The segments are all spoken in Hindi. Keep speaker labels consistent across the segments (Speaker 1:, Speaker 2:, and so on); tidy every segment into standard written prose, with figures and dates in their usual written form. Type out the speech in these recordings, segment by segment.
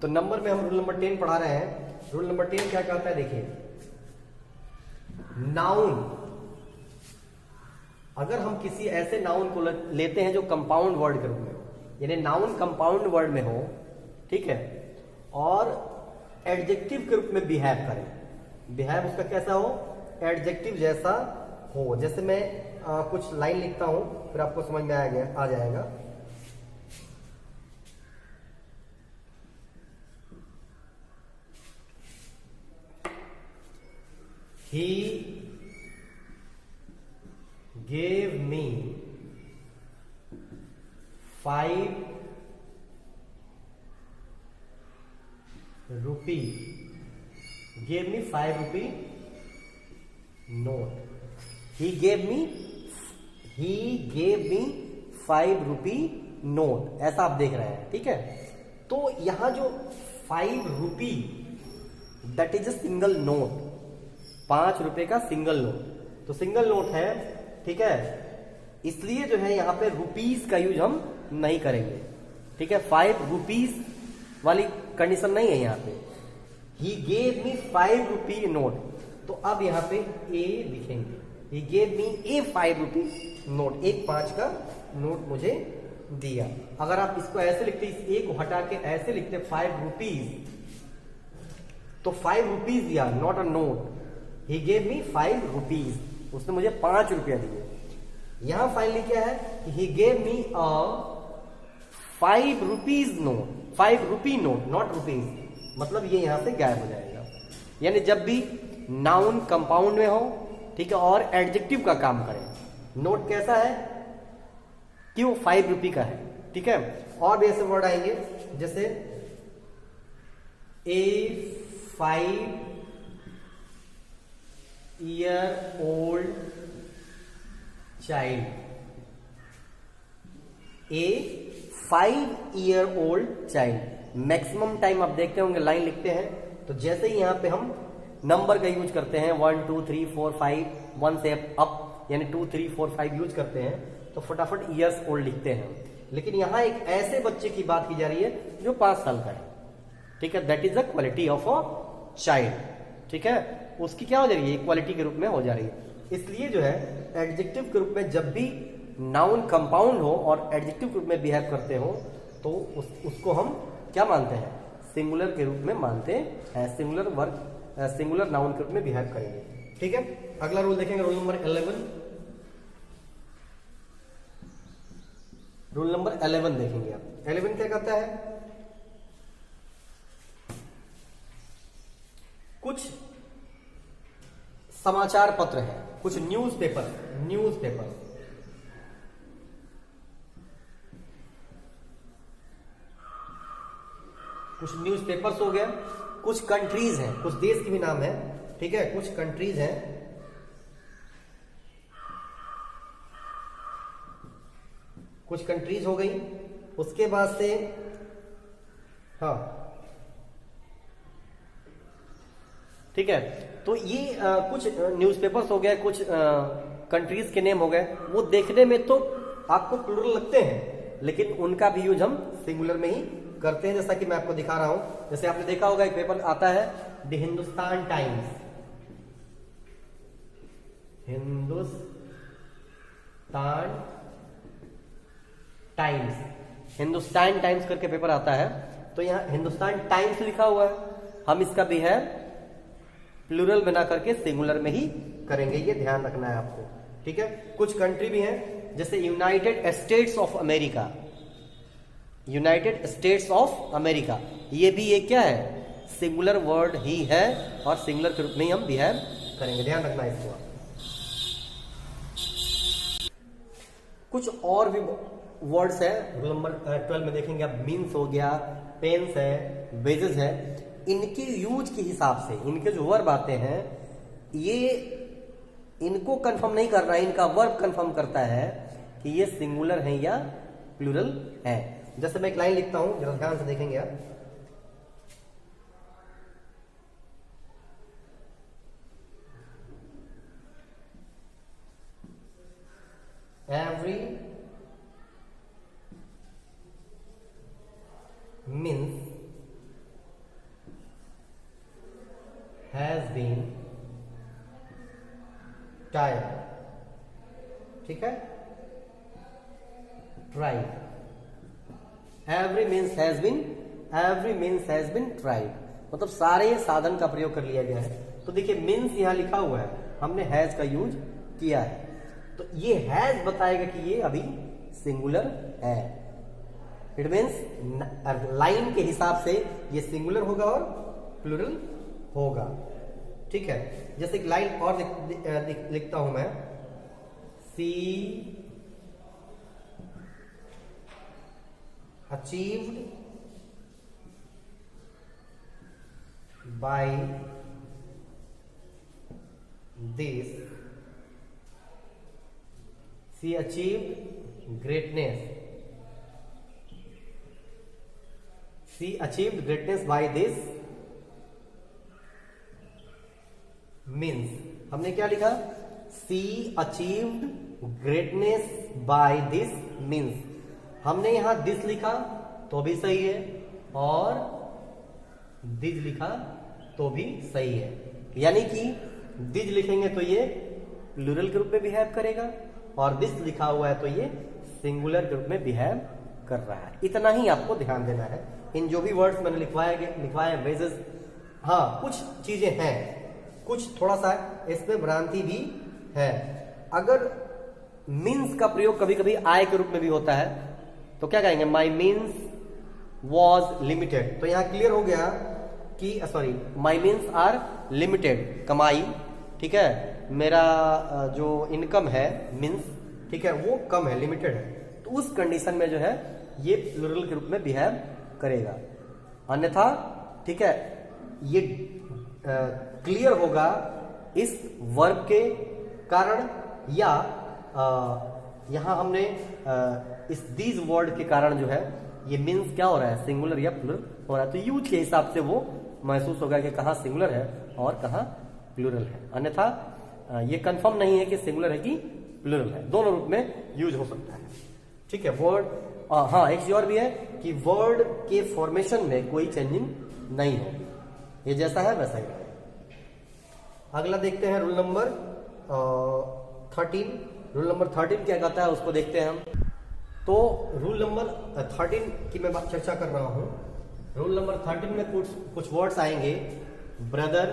Speaker 1: तो नंबर में हम रूल नंबर 10 पढ़ा रहे हैं। रूल नंबर 10 क्या कहता है, देखिए, नाउन, अगर हम किसी ऐसे नाउन को लेते हैं जो कंपाउंड वर्ड के रूप में हो, यानी नाउन कंपाउंड वर्ड में हो, ठीक है, और एडजेक्टिव के रूप में बिहेव करें, बिहेव उसका कैसा हो, एडजेक्टिव जैसा हो। जैसे मैं कुछ लाइन लिखता हूं, फिर आपको समझ में आ जाएगा। He gave me 5 rupee. Gave me 5 rupee note. He gave me 5 rupee note. ऐसा आप देख रहे हैं, ठीक है। तो यहां जो 5 rupee, that is a single note, 5 रुपए का सिंगल नोट, तो सिंगल नोट है, ठीक है, इसलिए जो है यहां पे रुपीस का यूज हम नहीं करेंगे, ठीक है। 5 रुपीस वाली कंडीशन नहीं है यहां पे। He gave me 5 rupee note, तो अब यहां पे ए लिखेंगे। He gave me A 5 rupee note, एक 5 का नोट मुझे दिया। अगर आप इसको ऐसे लिखते, इस ए को हटा के ऐसे लिखते 5 रुपीज, तो 5 रुपीज दिया, not a note. He gave me 5 rupees, उसने मुझे 5 रुपया दिए। यहां फाइनली क्या है, he gave me a 5 rupees note, 5 rupee note, not rupees, मतलब ये यहां से गायब हो जाएगा। यानी जब भी नाउन कंपाउंड में हो, ठीक है, और एडजेक्टिव का काम करे, नोट कैसा है कि वो 5 रुपी का है, ठीक है। और भी ऐसे वर्ड आएंगे, जैसे ए 5 year old child, a 5 year old child। Maximum time आप देखते होंगे लाइन लिखते हैं, तो जैसे ही यहां पे हम नंबर का यूज करते हैं 1 2 3 4 5, 1 से अप, यानी 2 3 4 5 यूज करते हैं, तो फटाफट ईयर्स ओल्ड लिखते हैं। लेकिन यहां एक ऐसे बच्चे की बात की जा रही है जो 5 साल का है, ठीक है, that is the quality of a child, ठीक है, उसकी क्या हो जा रही है, क्वालिटी के रूप में हो जा रही है। इसलिए जो है एडजेक्टिव के रूप में जब भी नाउन कंपाउंड हो और एडजेक्टिव के रूप में बिहेव करते हो, तो उसको हम क्या मानते हैं, सिंगुलर के रूप में मानते हैं, सिंगुलर वर्ब, सिंगुलर नाउन के रूप में बिहेव करेंगे, ठीक है। अगला रूल देखेंगे, रूल नंबर 11। रूल नंबर 11 देखेंगे आप। 11 क्या कहता है, कुछ समाचार पत्र है, कुछ न्यूज़पेपर कुछ न्यूज़पेपर्स हो गया, कुछ कंट्रीज हैं, कुछ देश के भी नाम है, ठीक है, कुछ कंट्रीज हैं, कुछ कंट्रीज हो गई। उसके बाद से हाँ, ठीक है, तो ये कुछ न्यूज़पेपर्स हो गए, कुछ कंट्रीज के नेम हो गए, वो देखने में तो आपको प्लूरल लगते हैं, लेकिन उनका भी यूज हम सिंगुलर में ही करते हैं। जैसा कि मैं आपको दिखा रहा हूं, जैसे आपने देखा होगा एक पेपर आता है the Hindustan times, Hindustan times करके पेपर आता है, तो यहाँ हिंदुस्तान टाइम्स लिखा हुआ है, हम इसका भी है प्लूरल बना करके सिंगुलर में ही करेंगे, ये ध्यान रखना है आपको, ठीक है। कुछ कंट्री भी हैं, जैसे United states of America, United states of America, ये भी एक क्या है, सिंगुलर वर्ड ही है, और सिंगुलर के रूप में ही हम बिहेव करेंगे, ध्यान रखना है इसको। कुछ और भी वर्ड्स है, रूल नंबर 12 में देखेंगे आप, मीन्स हो गया, पेन्स है, वेजेस है, इनके यूज के हिसाब से इनके जो वर्ब आते हैं, ये इनको कंफर्म नहीं कर रहा है, इनका वर्ब कंफर्म करता है कि ये सिंगुलर है या प्लूरल है। जैसे मैं एक लाइन लिखता हूं, जरा ध्यान से देखेंगे आप, every means शायद, ठीक है। Tried, every means has been tried, मतलब सारे साधन का प्रयोग कर लिया गया है। तो देखिए मीन्स यहां लिखा हुआ है, हमने हैज का यूज किया है, तो ये हैज बताएगा कि ये अभी सिंगुलर है। इट मीन्स लाइन के हिसाब से ये सिंगुलर होगा और प्लूरल होगा, ठीक है। जैसे एक लाइन और लिखता हूं मैं, she achieved by this, she achieved greatness, she achieved greatness by this means, हमने क्या लिखा, she achieved greatness by this means. हमने यहां दिस लिखा तो भी सही है और दिज लिखा तो भी सही है, यानी कि दिज लिखेंगे तो ये प्लूरल के रूप में बिहेव करेगा और दिस लिखा हुआ है तो ये सिंगुलर के रूप में बिहेव कर रहा है। इतना ही आपको ध्यान देना है। इन जो भी वर्ड्स मैंने लिखवाए वेजेस, हाँ कुछ चीजें हैं, कुछ थोड़ा सा इसमें भ्रांति भी है। अगर मीन्स का प्रयोग कभी कभी आय के रूप में भी होता है तो क्या कहेंगे, माई मीन्स वॉज लिमिटेड, तो यहां क्लियर हो गया कि sorry my means are limited, कमाई, ठीक है, मेरा जो इनकम है मीन्स, ठीक है, वो कम है, लिमिटेड है, तो उस कंडीशन में जो है ये प्लूरल के रूप में बिहेव करेगा। अन्यथा, ठीक है, ये क्लियर होगा इस वर्ब के कारण या यहां हमने इस दीज वर्ड के कारण जो है ये मीन्स क्या हो रहा है, सिंगुलर या प्लूरल हो रहा है। तो यूज के हिसाब से वो महसूस होगा कि कहां सिंगुलर है और कहां प्लूरल है। अन्यथा ये कंफर्म नहीं है कि सिंगुलर है कि प्लूरल है, दोनों रूप में यूज हो सकता है, ठीक है। वर्ड, हाँ एक चीज और भी है कि वर्ड के फॉर्मेशन में कोई चेंजिंग नहीं होगी, ये जैसा है वैसा ही रहेगा। अगला देखते हैं रूल नंबर 13। रूल नंबर 13 क्या कहता है उसको देखते हैं हम। तो रूल नंबर 13 की मैं चर्चा कर रहा हूं। रूल नंबर 13 में कुछ वर्ड्स आएंगे, ब्रदर,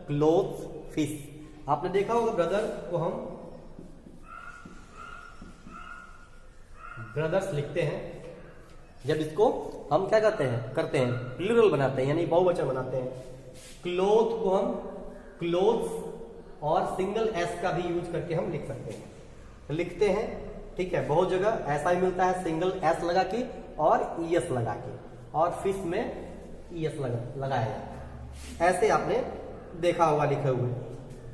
Speaker 1: क्लोथ, फिश। आपने देखा होगा ब्रदर को हम ब्रदर्स लिखते हैं, जब इसको हम क्या करते हैं प्लूरल बनाते हैं, यानी बहुवचन बनाते हैं। क्लोथ को हम क्लोथ्स और सिंगल एस का भी यूज करके हम लिख सकते हैं, लिखते हैं, ठीक है। बहुत जगह ऐसा ही मिलता है, सिंगल एस लगा के और ईएस लगा के, और फिश में ईएस लगाया जाता है, ऐसे आपने देखा होगा लिखे हुए।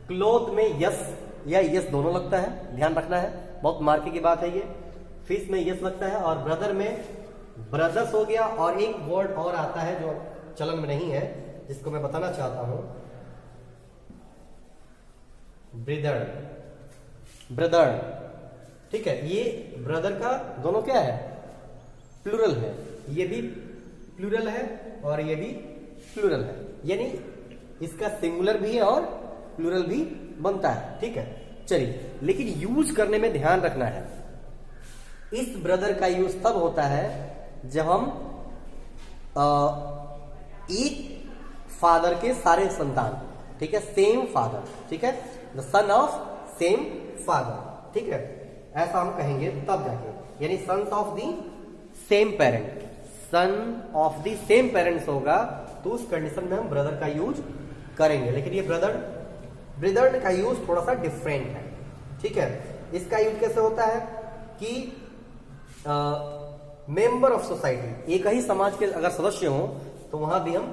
Speaker 1: क्लोथ में यस या यस दोनों लगता है, ध्यान रखना है, बहुत मार्के की बात है ये। फिश में यस लगता है और ब्रदर में ब्रदर्स हो गया। और एक वर्ड और आता है जो चलन में नहीं है, जिसको मैं बताना चाहता हूं, ब्रदर, ब्रदर, ठीक है। ये ब्रदर का दोनों क्या है, प्लूरल है, ये भी प्लूरल है और ये भी प्लूरल है, यानी इसका सिंगुलर भी है और प्लूरल भी बनता है, ठीक है। चलिए, लेकिन यूज करने में ध्यान रखना है। इस ब्रदर का यूज तब होता है जब हम एक फादर के सारे संतान, ठीक है, सेम फादर, ठीक है, the son of same father, ठीक है, ऐसा हम कहेंगे तब जाके, यानी sons of the same parent, son of the same parents होगा तो उस कंडीशन में हम ब्रदर का यूज करेंगे। लेकिन ये ब्रदर का यूज थोड़ा सा डिफरेंट है, ठीक है। इसका यूज कैसे होता है कि मेंबर ऑफ सोसाइटी, एक ही समाज के अगर सदस्य हो तो वहां भी हम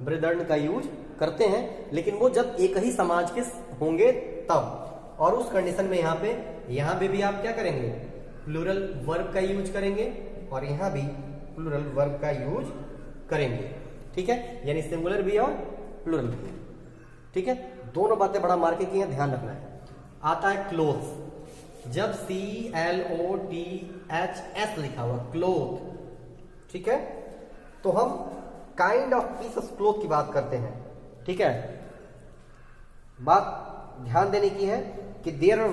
Speaker 1: ब्रदर का यूज करते हैं, लेकिन वो जब एक ही समाज के होंगे तब, और उस कंडीशन में यहां पे भी आप क्या करेंगे, प्लूरल वर्ब का यूज करेंगे और यहां भी प्लूरल वर्ब का यूज करेंगे, ठीक है, यानी सिंगुलर भी और प्लूरल भी, ठीक है। दोनों बातें बड़ा मार्के की हैं, ध्यान रखना है। आता है क्लोथ, जब CLOTHS लिखा हुआ क्लोथ, ठीक है, तो हम kind of peace of cloth की बात करते हैं, ठीक है। बात ध्यान देने की है कि देयर आर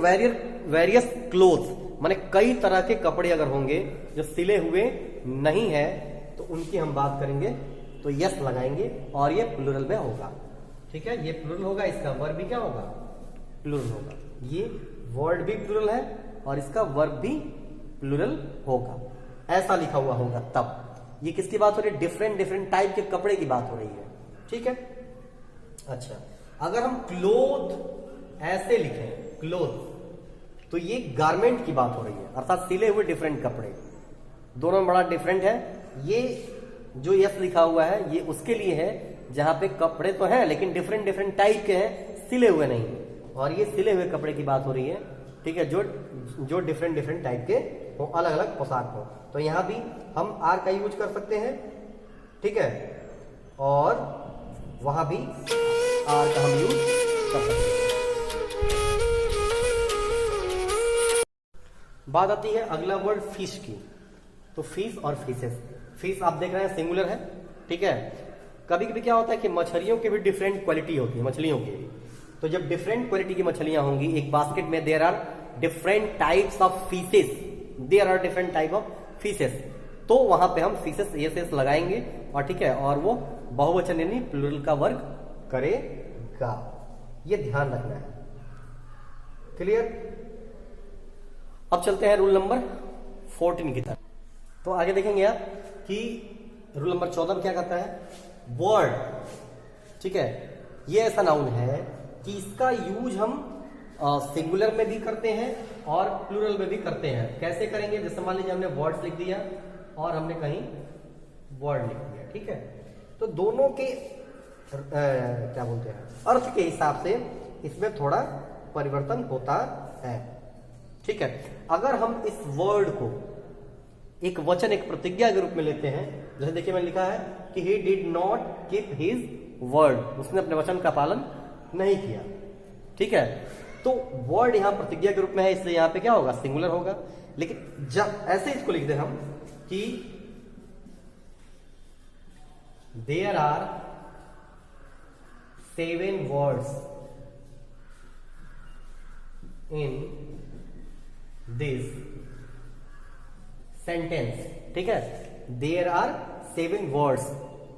Speaker 1: वेरियस क्लोथ्स, माने कई तरह के कपड़े अगर होंगे जो सिले हुए नहीं है तो उनकी हम बात करेंगे, तो यस लगाएंगे और ये प्लूरल में होगा। ठीक है, ये प्लूरल होगा, इसका वर्ब भी क्या होगा, प्लूरल होगा। ये वर्ड भी प्लूरल है और इसका वर्ब भी प्लूरल होगा, ऐसा लिखा हुआ होगा तब। ये किसकी बात हो रही है, डिफरेंट टाइप के कपड़े की बात हो रही है। ठीक है, अच्छा अगर हम क्लोथ ऐसे लिखें, क्लोथ, तो ये गारमेंट की बात हो रही है, अर्थात सिले हुए डिफरेंट कपड़े। दोनों में बड़ा डिफरेंट है। ये जो यस लिखा हुआ है ये उसके लिए है जहां पे कपड़े तो हैं लेकिन डिफरेंट टाइप के हैं, सिले हुए नहीं, और ये सिले हुए कपड़े की बात हो रही है। ठीक है, जो डिफरेंट टाइप के हो, अलग अलग पोशाक हो। तो यहां भी हम आर का यूज कर सकते हैं। ठीक है, और वहां भी आर का हम यूज कर सकते हैं। बात आती है अगला वर्ड फिश की। तो फिश और फिशेस, फिश आप देख रहे हैं सिंगुलर है। ठीक है, कभी कभी क्या होता है कि मछलियों की भी डिफरेंट क्वालिटी होती है, मछलियों की भी। तो जब डिफरेंट क्वालिटी की मछलियां होंगी एक बास्केट में, there are different types of fishes, there are different type of fishes, तो वहां पे हम फिशेस एस लगाएंगे। और ठीक है, और वो बहुवचन यानी प्लूरल का वर्क करेगा, ये ध्यान रखना है। क्लियर? अब चलते हैं रूल नंबर 14 की तरफ। तो आगे देखेंगे आप कि रूल नंबर 14 में क्या कहता है, वर्ड। ठीक है, ये ऐसा नाउन है कि इसका यूज हम सिंगुलर में भी करते हैं और प्लूरल में भी करते हैं। कैसे करेंगे, जैसे मान लीजिए हमने वर्ड्स लिख दिया और हमने कहीं वर्ड लिख दिया। ठीक है, तो दोनों के क्या बोलते हैं, अर्थ के हिसाब से इसमें थोड़ा परिवर्तन होता है। ठीक है, अगर हम इस वर्ड को एक वचन, एक प्रतिज्ञा के रूप में लेते हैं, जैसे देखिए मैंने लिखा है कि he did not keep his word, उसने अपने वचन का पालन नहीं किया। ठीक है, तो वर्ड यहां प्रतिज्ञा के रूप में है, इसलिए यहां पे क्या होगा, सिंगुलर होगा। लेकिन जब ऐसे इसको लिख दे हम कि there are 7 words in this sentence. ठीक है, देयर आर 7 words,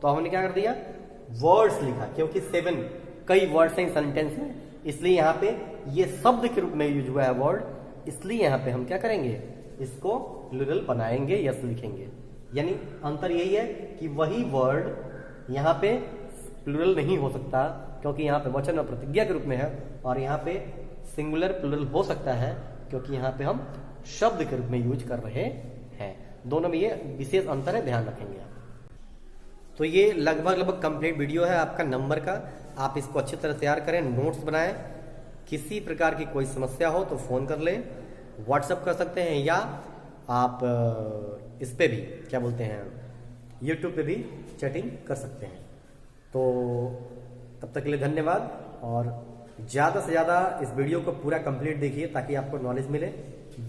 Speaker 1: तो हमने क्या कर दिया, वर्ड्स लिखा, क्योंकि 7 कई वर्ड्स हैं सेंटेंस में, इसलिए यहां पे ये शब्द के रूप में यूज हुआ है वर्ड, इसलिए यहां पे हम क्या करेंगे, इसको प्लूरल बनाएंगे, यस लिखेंगे। यानी अंतर यही है कि वही वर्ड यहां पे प्लूरल नहीं हो सकता, क्योंकि यहां पे वचन और प्रतिज्ञा के रूप में है, और यहां पे सिंगुलर प्लूरल हो सकता है क्योंकि यहां पे हम शब्द के रूप में यूज कर रहे हैं। दोनों में ये विशेष अंतर है, ध्यान रखेंगे आप। तो ये लगभग कंप्लीट वीडियो है आपका नंबर का। आप इसको अच्छी तरह तैयार करें, नोट्स बनाएं। किसी प्रकार की कोई समस्या हो तो फोन कर लें, व्हाट्सएप कर सकते हैं, या आप इस पे भी क्या बोलते हैं, यूट्यूब पे भी चैटिंग कर सकते हैं। तो तब तक के लिए धन्यवाद, और ज़्यादा से ज़्यादा इस वीडियो को पूरा कंप्लीट देखिए ताकि आपको नॉलेज मिले।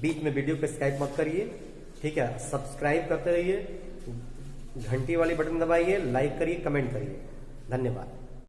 Speaker 1: बीच में वीडियो को स्किप मत करिए। ठीक है, सब्सक्राइब करते रहिए, घंटी वाली बटन दबाइए, लाइक करिए, कमेंट करिए। धन्यवाद।